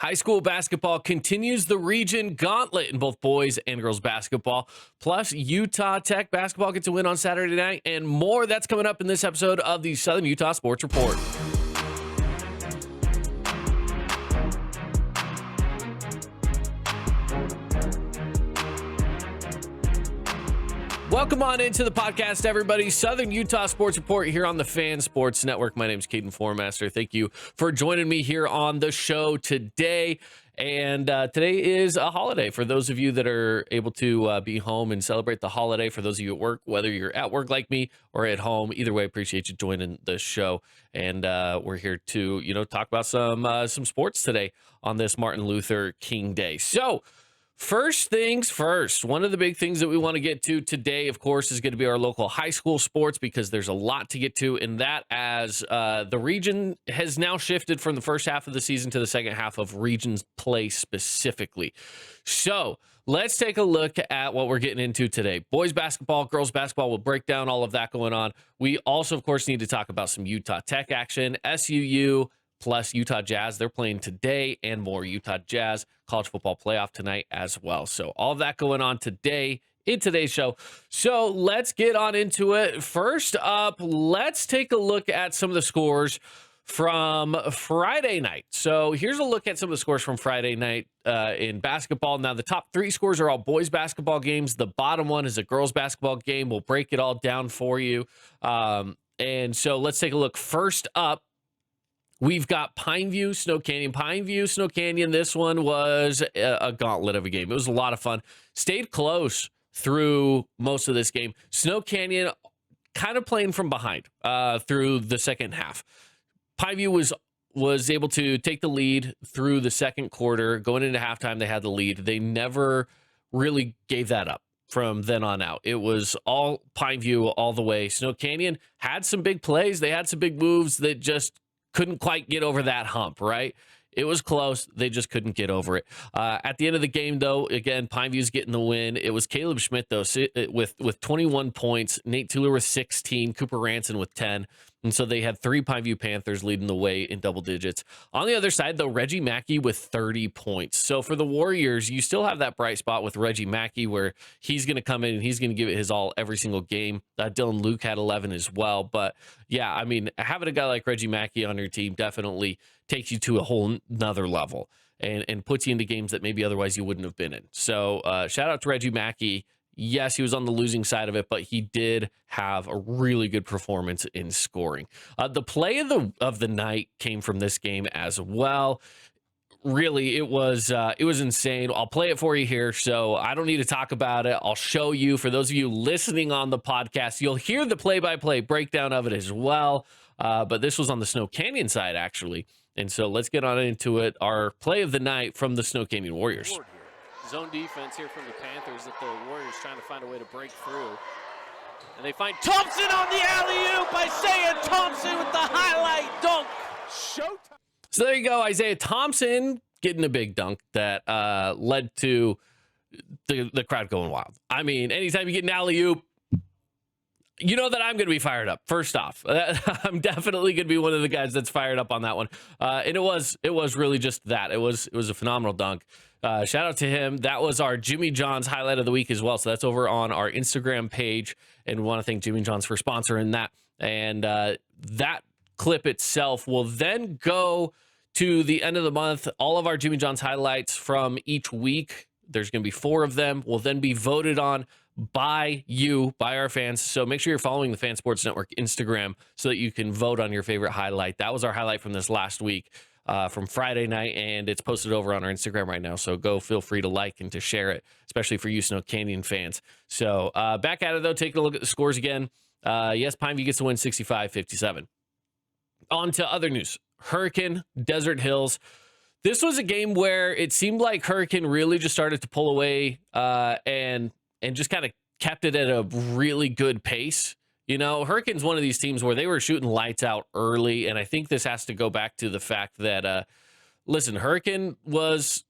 High school basketball continues the region gauntlet in both boys and girls basketball. Plus, Utah Tech basketball gets a win on Saturday night and more. That's coming up in this episode of the Southern Utah Sports Report. Welcome on into the podcast, everybody. Southern Utah Sports Report here on the Fan Sports Network. My name is Caden Formaster. Thank you for joining me here on the show today. And today is a holiday for those of you that are able to be home and celebrate the holiday. For those of you at work, whether you're at work like me or at home, either way, appreciate you joining the show. And we're here to, talk about some sports today on this Martin Luther King Day. So, first things first, one of the big things that we want to get to today, of course, is going to be our local high school sports, because there's a lot to get to in that, as the region has now shifted from the first half of the season to the second half of regions play specifically. So let's take a look at what we're getting into today. Boys basketball, girls basketball, we'll break down all of that going on. We also, of course, need to talk about some Utah Tech action, SUU, plus Utah Jazz. They're playing today, and more Utah Jazz college football playoff tonight as well. So all of that going on today in today's show. So let's get on into it. First up, let's take a look at some of the scores from Friday night. So here's a look at some of the scores from Friday night in basketball. Now, the top three scores are all boys basketball games. The bottom one is a girls basketball game. We'll break it all down for you. And so let's take a look. First up, we've got Pineview, Snow Canyon. Pineview, Snow Canyon, this one was a gauntlet of a game. It was a lot of fun. Stayed close through most of this game. Snow Canyon kind of playing from behind through the second half. Pineview was able to take the lead through the second quarter. Going into halftime, they had the lead. They never really gave that up from then on out. It was all Pineview all the way. Snow Canyon had some big plays. They had some big moves that just couldn't quite get over that hump, right? It was close. They just couldn't get over it. At the end of the game, though, again, Pineview's getting the win. It was Caleb Schmidt, though, with 21 points, Nate Tuller with 16, Cooper Ranson with 10. And so they had three Pineview Panthers leading the way in double digits. On the other side, though, Reggie Mackey with 30 points. So for the Warriors, you still have that bright spot with Reggie Mackey, where he's going to come in and he's going to give it his all every single game. Dylan Luke had 11 as well. But yeah, I mean, having a guy like Reggie Mackey on your team definitely takes you to a whole nother level and puts you into games that maybe otherwise you wouldn't have been in. So shout out to Reggie Mackey. Yes, he was on the losing side of it, but he did have a really good performance in scoring. The play of the night came from this game as well. Really, it was insane. I'll play it for you here, so I don't need to talk about it. I'll show you. For those of you listening on the podcast, you'll hear the play-by-play breakdown of it as well. But this was on the Snow Canyon side, actually. And so let's get on into it. Our play of the night from the Snow Canyon Warriors. Zone defense here from the Panthers, that the Warriors trying to find a way to break through. And they find Thompson on the alley-oop. Isaiah Thompson with the highlight dunk. Showtime. So there you go, Isaiah Thompson getting a big dunk that led to the crowd going wild. I mean, anytime you get an alley-oop, you know that I'm going to be fired up. First off, I'm definitely going to be one of the guys that's fired up on that one. And it was really just that. It was a phenomenal dunk. Shout out to him. That was our Jimmy John's highlight of the week as well. So that's over on our Instagram page. And we want to thank Jimmy John's for sponsoring that. And that clip itself will then go to the end of the month. All of our Jimmy John's highlights from each week, there's going to be 4 of them, will then be voted on by our fans. So make sure you're following the Fan Sports Network Instagram so that you can vote on your favorite highlight. That was our highlight from this last week, from Friday night, and it's posted over on our Instagram right now. So go, feel free to like and to share it, especially for you Snow Canyon fans. So back at it, though, taking a look at the scores again. Yes, Pineview gets to win 65-57. On to other news. Hurricane, Desert Hills. This was a game where it seemed like Hurricane really just started to pull away and just kind of kept it at a really good pace. You know, Hurricane's one of these teams where they were shooting lights out early, and I think this has to go back to the fact that, listen, Hurricane was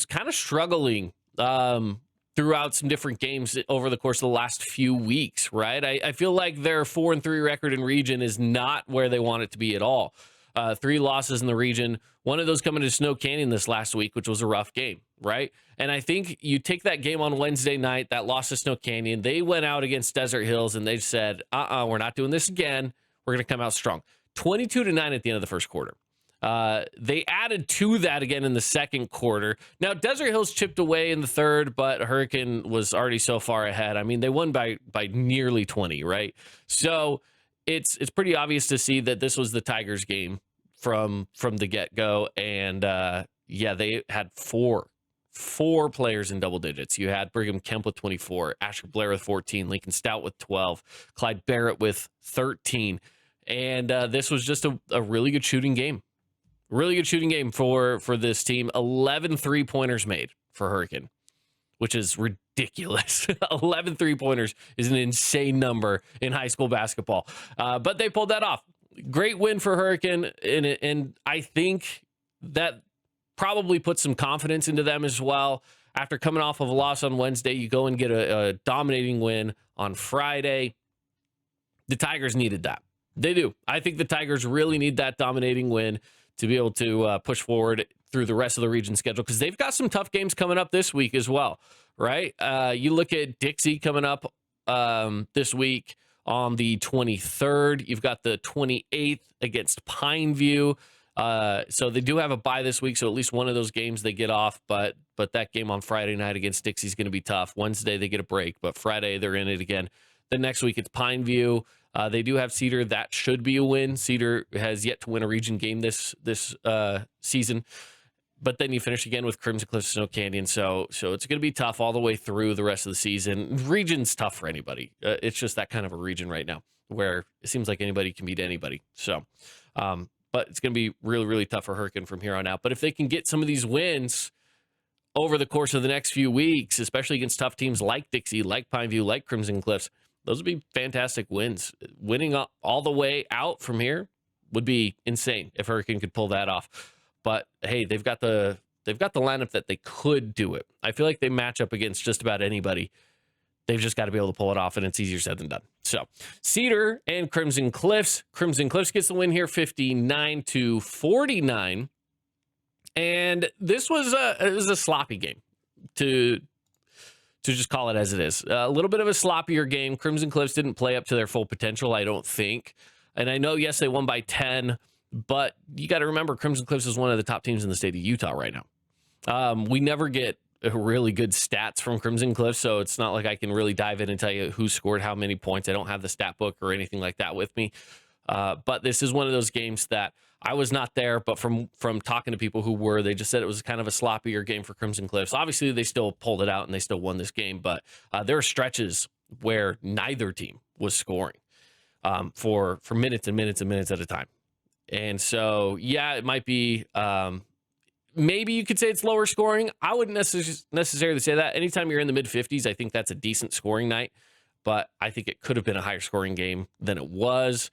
kind of struggling throughout some different games over the course of the last few weeks, right? I feel like their 4-3 record in region is not where they want it to be at all. 3 losses in the region. One of those coming to Snow Canyon this last week, which was a rough game, right? And I think you take that game on Wednesday night, that loss to Snow Canyon, they went out against Desert Hills and they said, we're not doing this again. We're going to come out strong. 22-9 at the end of the first quarter. They added to that again in the second quarter. Now, Desert Hills chipped away in the third, but Hurricane was already so far ahead. I mean, they won by nearly 20, right? So it's pretty obvious to see that this was the Tigers game from the get-go. And they had four players in double digits. You had Brigham Kemp with 24, Asher Blair with 14, Lincoln Stout with 12, Clyde Barrett with 13. And this was just a really good shooting game. Really good shooting game for this team. 11 three-pointers made for Hurricane, which is ridiculous. 11 three-pointers is an insane number in high school basketball. But they pulled that off. Great win for Hurricane, and I think that probably puts some confidence into them as well. After coming off of a loss on Wednesday, you go and get a dominating win on Friday. The Tigers needed that. They do. I think the Tigers really need that dominating win to be able to push forward through the rest of the region schedule, because they've got some tough games coming up this week as well, right? You look at Dixie coming up this week on the 23rd. You've got the 28th against Pineview. So they do have a bye this week, so at least one of those games they get off, but that game on Friday night against Dixie is going to be tough. Wednesday they get a break, but Friday they're in it again. The next week it's Pineview. They do have Cedar. That should be a win. Cedar has yet to win a region game this season. But then you finish again with Crimson Cliff, Snow Canyon. So it's going to be tough all the way through the rest of the season. Region's tough for anybody. It's just that kind of a region right now where it seems like anybody can beat anybody. So, but it's going to be really, really tough for Hurricane from here on out. But if they can get some of these wins over the course of the next few weeks, especially against tough teams like Dixie, like Pineview, like Crimson Cliffs, those would be fantastic wins. Winning all the way out from here would be insane if Hurricane could pull that off. But hey, they've got the lineup that they could do it. I feel like they match up against just about anybody. They've just got to be able to pull it off, and it's easier said than done. So Cedar and Crimson Cliffs. Crimson Cliffs gets the win here, 59-49. And this was a sloppy game to just call it as it is. A little bit of a sloppier game. Crimson Cliffs didn't play up to their full potential, I don't think. And I know, yes, they won by 10, but you got to remember Crimson Cliffs is one of the top teams in the state of Utah right now. We never get really good stats from Crimson Cliffs, so it's not like I can really dive in and tell you who scored how many points. I don't have the stat book or anything like that with me. But this is one of those games that I was not there, but from talking to people who were, they just said it was kind of a sloppier game for Crimson Cliffs. Obviously, they still pulled it out and they still won this game, but there are stretches where neither team was scoring for minutes and minutes and minutes at a time. And so, yeah, it might be, maybe you could say it's lower scoring. I wouldn't necessarily say that. Anytime you're in the mid-50s, I think that's a decent scoring night, but I think it could have been a higher scoring game than it was.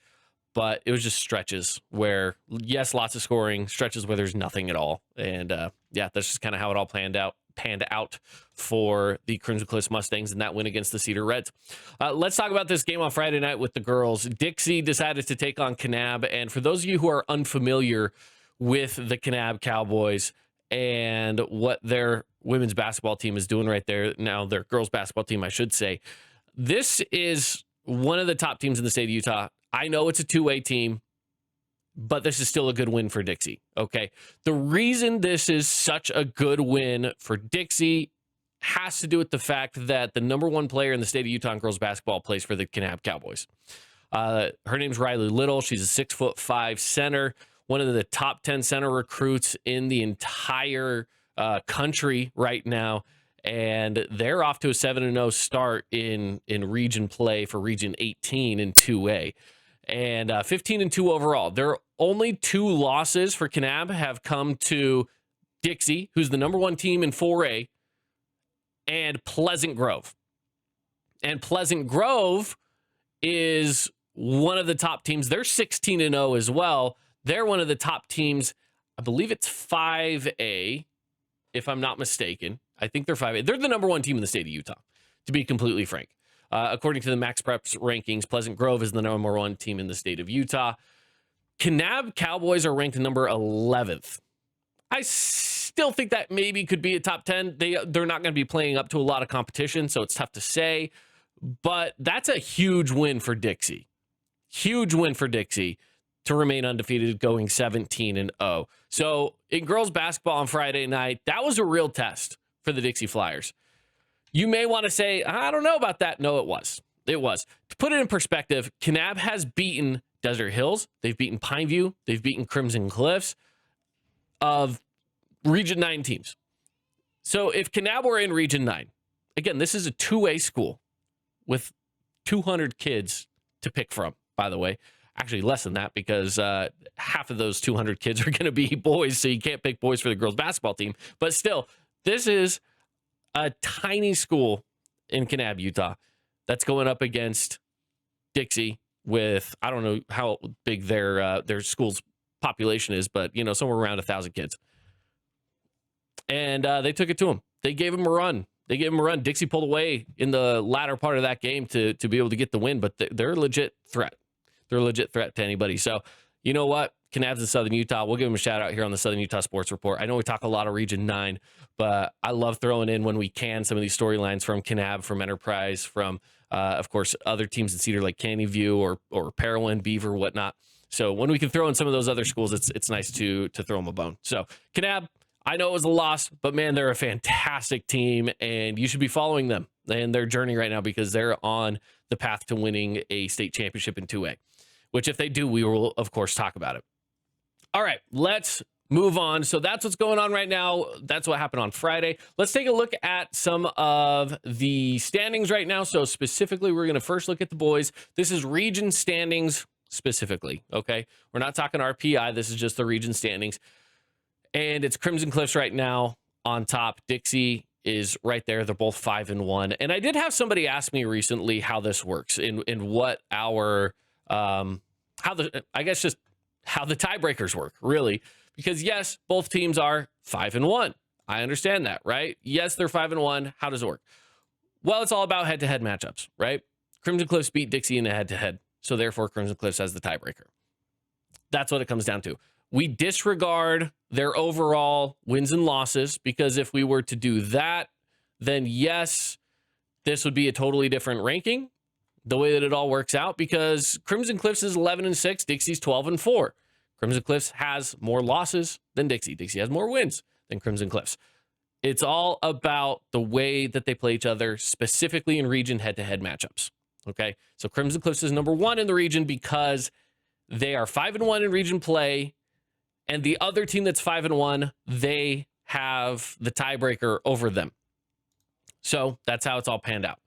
But it was just stretches where, yes, lots of scoring, stretches where there's nothing at all. And that's just kind of how it all panned out for the Crimson Cliffs Mustangs and that win against the Cedar Reds. Let's talk about this game on Friday night with the girls. Dixie decided to take on Kanab. And for those of you who are unfamiliar with the Kanab Cowboys and what their women's basketball team is doing right there now, their girls basketball team, I should say, this is one of the top teams in the state of Utah. I know it's a two-way team, but this is still a good win for Dixie, okay? The reason this is such a good win for Dixie has to do with the fact that the number one player in the state of Utah in girls basketball plays for the Kanab Cowboys. Her name's Riley Little. She's a 6'5" center, one of the top 10 center recruits in the entire country right now. And they're off to a 7-0 start in region play for Region 18 in 2A. And 15-2 overall. Their only 2 losses for Kanab have come to Dixie, who's the number one team in 4A, and Pleasant Grove. And Pleasant Grove is one of the top teams. They're 16-0 as well. They're one of the top teams. I believe it's 5A, if I'm not mistaken. I think they're 5A. They're the number one team in the state of Utah, to be completely frank. According to the Max Preps rankings, Pleasant Grove is the number one team in the state of Utah. Kanab Cowboys are ranked number 11th. I still think that maybe could be a top 10. They're not going to be playing up to a lot of competition, so it's tough to say. But that's a huge win for Dixie. Huge win for Dixie to remain undefeated, going 17-0. So in girls basketball on Friday night, that was a real test for the Dixie Flyers. You may want to say, I don't know about that. No, it was. It was. To put it in perspective, Kanab has beaten Desert Hills. They've beaten Pineview. They've beaten Crimson Cliffs of Region 9 teams. So if Kanab were in Region 9, again, this is a 2A school with 200 kids to pick from, by the way. Actually, less than that, because half of those 200 kids are going to be boys, so you can't pick boys for the girls basketball team. But still, this is a tiny school in Kanab, Utah, that's going up against Dixie with, I don't know how big their school's population is, but, you know, somewhere around 1,000 kids. And they took it to them. They gave them a run. Dixie pulled away in the latter part of that game to be able to get the win, but they're a legit threat. They're a legit threat to anybody. So, you know what? Kanab's in Southern Utah. We'll give them a shout out here on the Southern Utah Sports Report. I know we talk a lot of Region 9, but I love throwing in when we can some of these storylines from Kanab, from Enterprise, from, of course, other teams in Cedar Lake, Canyon View, or Parowan, Beaver, whatnot. So when we can throw in some of those other schools, it's nice to throw them a bone. So Kanab, I know it was a loss, but man, they're a fantastic team, and you should be following them and their journey right now, because they're on the path to winning a state championship in 2A, which if they do, we will, of course, talk about it. All right, let's move on. So that's what's going on right now. That's what happened on Friday. Let's take a look at some of the standings right now. So specifically, we're going to first look at the boys. This is region standings specifically, okay? We're not talking RPI. This is just the region standings. And it's Crimson Cliffs right now on top. Dixie is right there. They're both 5-1. And I did have somebody ask me recently how this works and what our, how the tiebreakers work, really. Because yes, both teams are 5-1. I understand that, right? Yes, they're 5-1. How does it work? Well, it's all about head-to-head matchups, right? Crimson Cliffs beat Dixie in a head-to-head. So therefore, Crimson Cliffs has the tiebreaker. That's what it comes down to. We disregard their overall wins and losses, because if we were to do that, then yes, this would be a totally different ranking, the way that it all works out, because Crimson Cliffs is 11-6, Dixie's 12-4. Crimson Cliffs has more losses than Dixie. Dixie has more wins than Crimson Cliffs. It's all about the way that they play each other, specifically in region head-to-head matchups. Okay, so Crimson Cliffs is number 1 in the region because they are 5-1 in region play, and the other team that's 5-1, they have the tiebreaker over them. So that's how it's all panned out.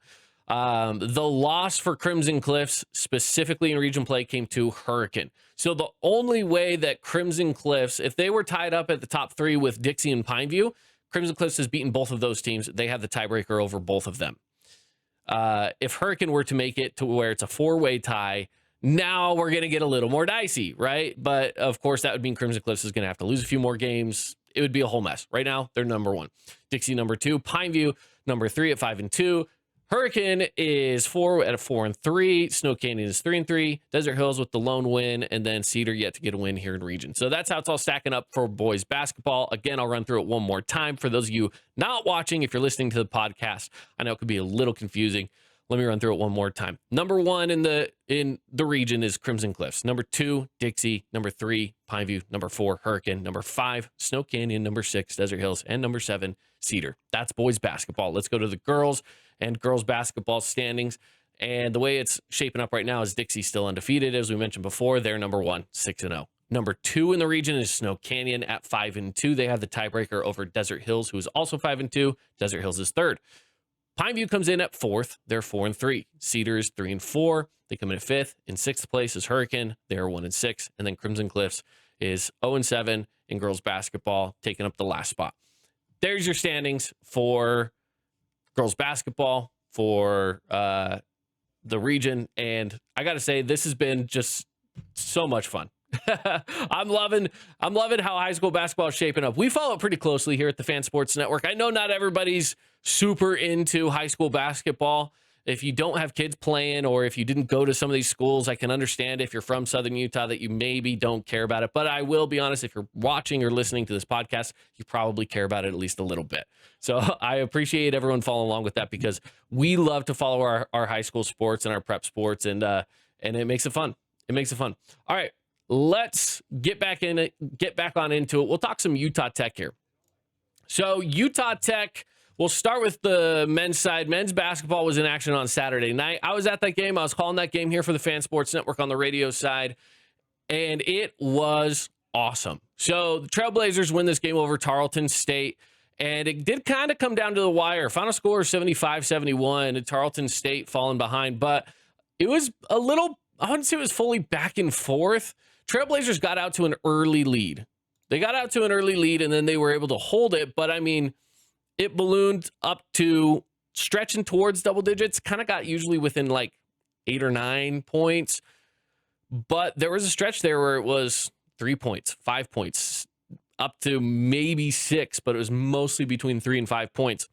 The loss for Crimson Cliffs, specifically in region play, came to Hurricane. So the only way that Crimson Cliffs, if they were tied up at the top 3 with Dixie and Pineview, Crimson Cliffs has beaten both of those teams. They have the tiebreaker over both of them. If Hurricane were to make it to where it's a 4-way tie, now we're going to get a little more dicey, right? But of course, that would mean Crimson Cliffs is going to have to lose a few more games. It would be a whole mess. Right now, they're number 1. Dixie number 2. Pineview number 3 at 5-2. Hurricane is 4 at 4-3. Snow Canyon is 3-3. Desert Hills with the lone win, and then Cedar yet to get a win here in region. So that's how it's all stacking up for boys basketball. Again, I'll run through it one more time for those of you not watching. If you're listening to the podcast, I know it could be a little confusing. Let me run through it one more time. Number 1 in the region is Crimson Cliffs. Number 2, Dixie. Number 3, Pineview. Number 4, Hurricane. Number 5, Snow Canyon. Number 6, Desert Hills. And number 7, Cedar. That's boys basketball. Let's go to the girls and girls basketball standings. And the way it's shaping up right now is Dixie still undefeated. As we mentioned before, they're number 1, 6-0. Number 2 in the region is Snow Canyon at 5-2. They have the tiebreaker over Desert Hills, who is also 5-2. Desert Hills is 3rd. Pineview comes in at 4th. They're 4-3. Cedar is 3-4. They come in at 5th. In 6th place is Hurricane. They're 1-6. And then Crimson Cliffs is 0-7 in girls basketball, taking up the last spot. There's your standings for girls basketball, for the region. And I got to say, this has been just so much fun. I'm loving how high school basketball is shaping up. We follow it pretty closely here at the Fan Sports Network. I know not everybody's super into high school basketball, if you don't have kids playing, or if you didn't go to some of these schools, I can understand if you're from Southern Utah that you maybe don't care about it. But I will be honest, if you're watching or listening to this podcast, you probably care about it at least a little bit. So I appreciate everyone following along with that, because we love to follow our high school sports and our prep sports, and it makes it fun. It makes it fun. All right, let's get back on into it. We'll talk some Utah Tech here. So Utah Tech, we'll start with the men's side. Men's basketball was in action on Saturday night. I was at that game. I was calling that game here for the Fan Sports Network on the radio side, and it was awesome. So the Trailblazers win this game over Tarleton State, and it did kind of come down to the wire. Final score 75-71, and Tarleton State falling behind, but it was a little, I wouldn't say it was fully back and forth. Trailblazers got out to an early lead. They got out to an early lead, and then they were able to hold it, but I mean, it ballooned up to stretching towards double digits, kind of got usually within like 8 or 9 points. But there was a stretch there where it was 3 points, 5 points, up to maybe 6, but it was mostly between 3 and 5 points.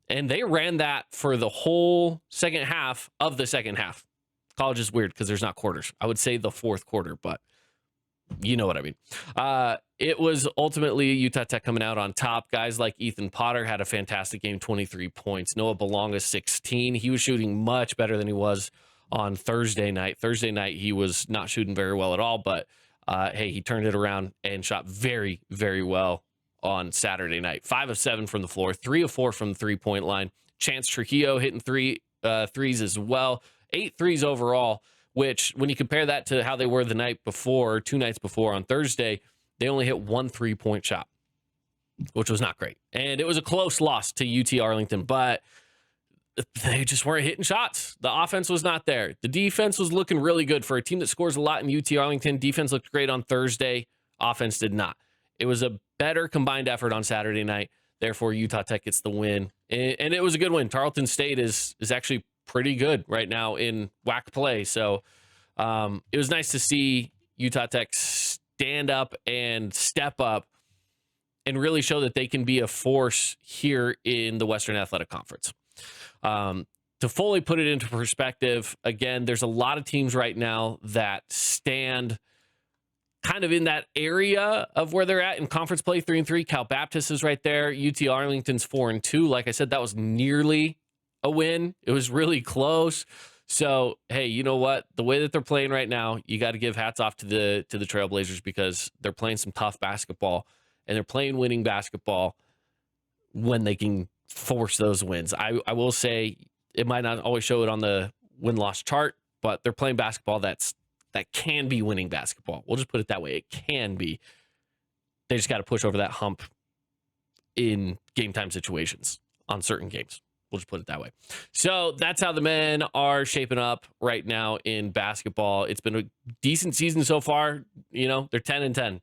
And they ran that for the whole second half of the second half. College is weird because there's not quarters. I would say the fourth quarter, but you know what I mean. It was ultimately Utah Tech coming out on top. Guys like Ethan Potter had a fantastic game, 23 points. Noah Belonga, 16. He was shooting much better than he was on Thursday night. Thursday night, he was not shooting very well at all, but hey, he turned it around and shot very, very well on Saturday night. 5 of 7 from the floor, 3 of 4 from the three-point line. Chance Trujillo hitting threes as well. 8 threes overall, which when you compare that to how they were the night before, 2 nights before on Thursday, they only hit 1 3-point shot, which was not great. And it was a close loss to UT Arlington, but they just weren't hitting shots. The offense was not there. The defense was looking really good for a team that scores a lot in UT Arlington. Defense looked great on Thursday. Offense did not. It was a better combined effort on Saturday night. Therefore, Utah Tech gets the win. And it was a good win. Tarleton State is actually pretty good right now in WAC play. So it was nice to see Utah Tech stand up and step up and really show that they can be a force here in the Western Athletic Conference. To fully put it into perspective, again, there's a lot of teams right now that stand kind of in that area of where they're at in conference play, 3-3. Cal Baptist is right there. UT Arlington's 4-2. Like I said, that was nearly a win. It was really close. So, hey, you know what? The way that they're playing right now, you got to give hats off to the Trailblazers, because they're playing some tough basketball, and they're playing winning basketball when they can force those wins. I will say it might not always show it on the win-loss chart, but they're playing basketball that can be winning basketball. We'll just put it that way. It can be. They just got to push over that hump in game time situations on certain games. We'll just put it that way. So that's how the men are shaping up right now in basketball. It's been a decent season so far. You know, they're 10-10.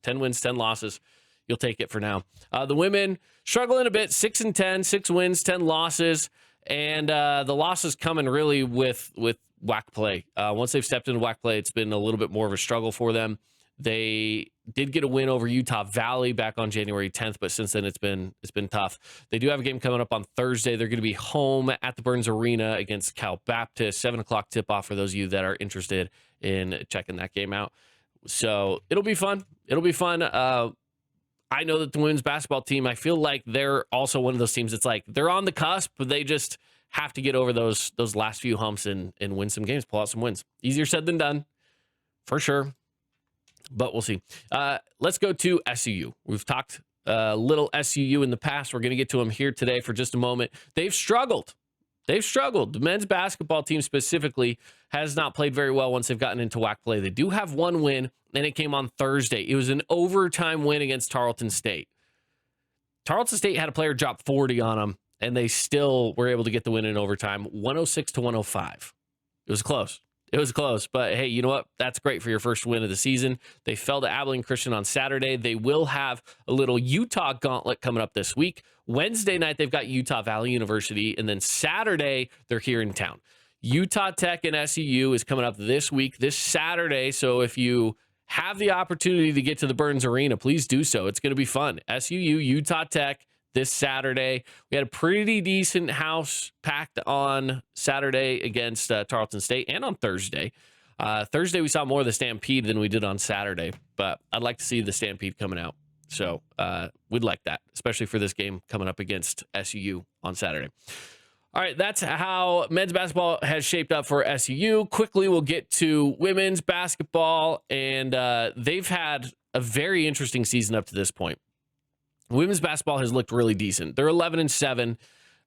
10 wins, 10 losses. You'll take it for now. The women struggling a bit, 6-10, 6 wins, 10 losses. And the losses coming really with WAC play. Once they've stepped into WAC play, it's been a little bit more of a struggle for them. They did get a win over Utah Valley back on January 10th, but since then it's been tough. They do have a game coming up on Thursday. They're going to be home at the Burns Arena against Cal Baptist. 7:00 tip-off for those of you that are interested in checking that game out. So it'll be fun. It'll be fun. I know that the women's basketball team, I feel like they're also one of those teams that's like they're on the cusp, but they just have to get over those last few humps and win some games, pull out some wins. Easier said than done, for sure. But we'll see. Let's go to SUU. We've talked a little SUU in the past. We're going to get to them here today for just a moment. They've struggled. The men's basketball team specifically has not played very well once they've gotten into WAC play. They do have one win, and it came on Thursday. It was an overtime win against Tarleton State. Tarleton State had a player drop 40 on them, and they still were able to get the win in overtime, 106-105. It was close. It was close, but hey, you know what? That's great for your first win of the season. They fell to Abilene Christian on Saturday. They will have a little Utah gauntlet coming up this week. Wednesday night, they've got Utah Valley University, and then Saturday, they're here in town. Utah Tech and SUU is coming up this week, this Saturday, so if you have the opportunity to get to the Burns Arena, please do so. It's going to be fun. SUU, Utah Tech, this Saturday. We had a pretty decent house packed on Saturday against Tarleton State and on Thursday. Thursday, we saw more of the Stampede than we did on Saturday, but I'd like to see the Stampede coming out. So we'd like that, especially for this game coming up against SUU on Saturday. All right, that's how men's basketball has shaped up for SUU. Quickly, we'll get to women's basketball, and they've had a very interesting season up to this point. Women's basketball has looked really decent. They're 11-7.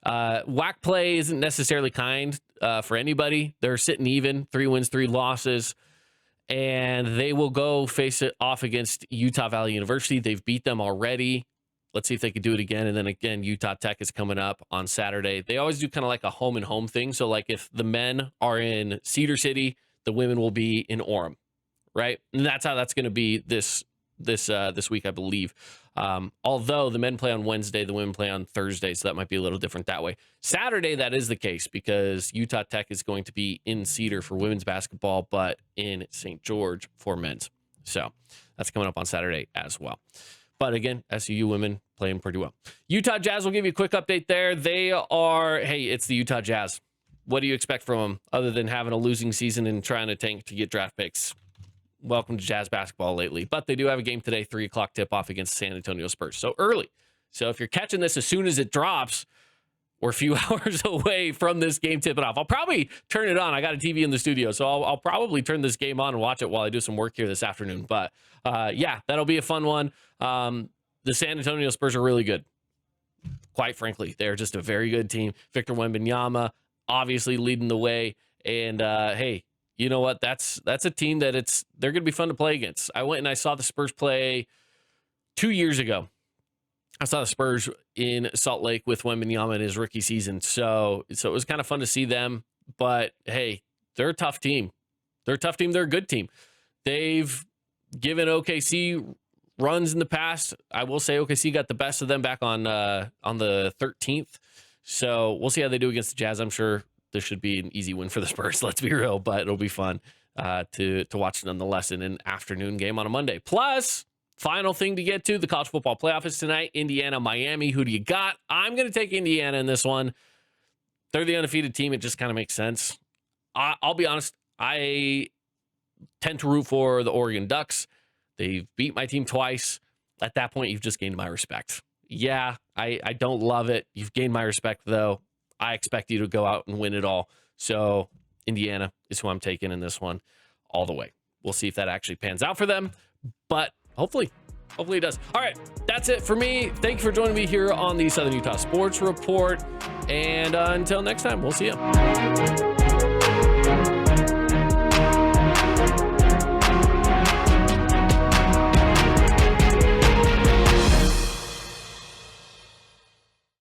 WAC play isn't necessarily kind for anybody. They're sitting even, 3 wins, 3 losses, and they will go face it off against Utah Valley University. They've beat them already. Let's see if they could do it again. And then again, Utah Tech is coming up on Saturday. They always do kind of like a home and home thing. So like if the men are in Cedar City, the women will be in Orem, right? And that's how that's going to be this week, I believe. Although the men play on Wednesday, the women play on Thursday, so that might be a little different that way. Saturday, that is the case because Utah Tech is going to be in Cedar for women's basketball, but in St. George for men's. So that's coming up on Saturday as well. But again, SUU women playing pretty well. Utah Jazz will give you a quick update there. They are, hey, it's the Utah Jazz. What do you expect from them other than having a losing season and trying to tank to get draft picks? Welcome to Jazz basketball lately. But they do have a game today, 3 o'clock tip-off against San Antonio Spurs. So early. So if you're catching this as soon as it drops, we're a few hours away from this game tipping off. I'll probably turn it on. I got a TV in the studio, so I'll probably turn this game on and watch it while I do some work here this afternoon. But yeah, that'll be a fun one. The San Antonio Spurs are really good. Quite frankly, they're just a very good team. Victor Wembanyama obviously leading the way. And hey, you know what? That's a team that they're going to be fun to play against. I went and I saw the Spurs play 2 years ago. I saw the Spurs in Salt Lake with Wembanyama in his rookie season. So it was kind of fun to see them. But hey, they're a tough team. They're a tough team. They're a good team. They've given OKC runs in the past. I will say OKC got the best of them back on the 13th. So we'll see how they do against the Jazz. I'm sure this should be an easy win for the Spurs. Let's be real, but it'll be fun to watch nonetheless in an afternoon game on a Monday. Plus, final thing to get to, the college football playoff is tonight. Indiana, Miami. Who do you got? I'm going to take Indiana in this one. They're the undefeated team. It just kind of makes sense. I'll be honest. I tend to root for the Oregon Ducks. They've beat my team twice. At that point, you've just gained my respect. Yeah, I don't love it. You've gained my respect, though. I expect you to go out and win it all. So Indiana is who I'm taking in this one all the way. We'll see if that actually pans out for them. But hopefully it does. All right, that's it for me. Thank you for joining me here on the Southern Utah Sports Report. And until next time, we'll see you.